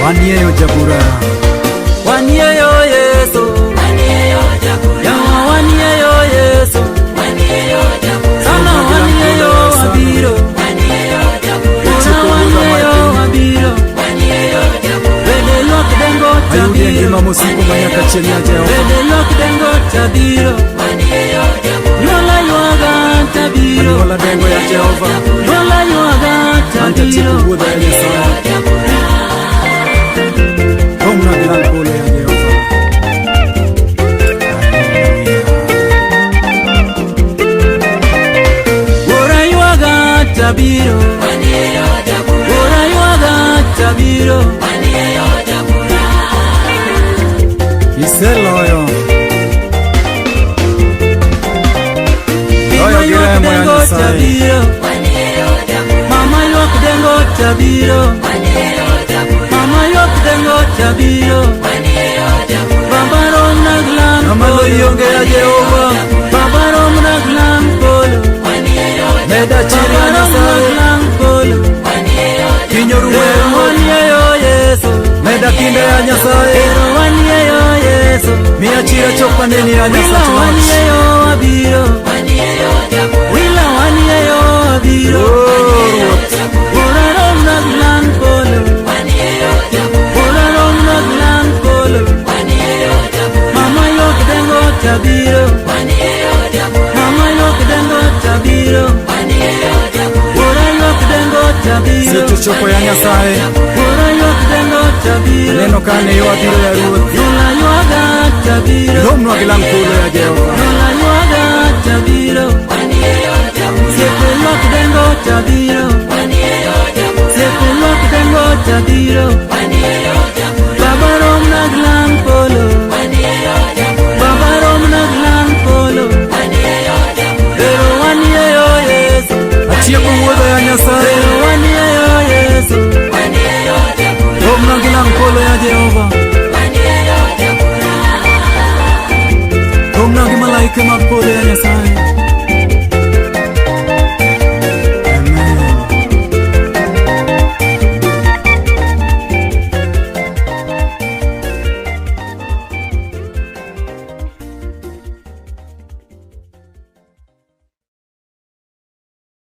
Wanieyo Jabura, Wanieyo Yesu, Wanieyo Jabura, Yawa Wanieyo Yesu, Wanieyo Jabura, Sana Wanieyo Abiro, Wanieyo Jabura, Wanieyo Abiro, Wanieyo Jabura, Wede lok dengo Ayudia ngima musiku manyaka chenya Jehova, Wede lok dengo tabiro, Wanieyo Jabura, Nyola yuaga tabiro, Nyola dengo ya Jehova, Nyola yuaga Anta tabiro, tiku buda ya Nyasaye, Omna bilang pole ya Jehova. Ora yuaga tabiro, Wanieyo Jabura, Ora yuaga tabiro, Wanieyo Jabura, Iseloyo, Loyo giremo ya Nyasaye, Mama yuak dengo tabiro, Mama yuak dengo tabiro, Baba rom naglam Namalo yonge ya Jehova, Baba rom naglam polo, Meda chiri ya Baba rom Nyasaye, naglam polo, Kinyoru wewe, Wanieyo Yesu, Meda kinde ya Nyasaye, Wanieyo Yesu, Mia chira chopa neni ya Wila Nyasaye. wanieyo abiro, Wila wanieyo abiro, Ora rom naglam polo, Ora rom naglam polo, Mama yok dengo tabiro, Mama yok dengo tabiro, Ora yok dengo tabiro, Situ chopo ya Nyasaye, Ora yok dengo tabiro, Neno kane yo abiro ya Ruth, Yola yuaga tabiro, Lomno agilang kulo ya Jehova, Yola yuaga jabiro, Baba rom naglang polo, Baba rom naglang polo, pero wanieyo Yesu, Atieko wuodho ya Nyasaye, pero wanieyo Yesu, rom naglang polo ya Jehova.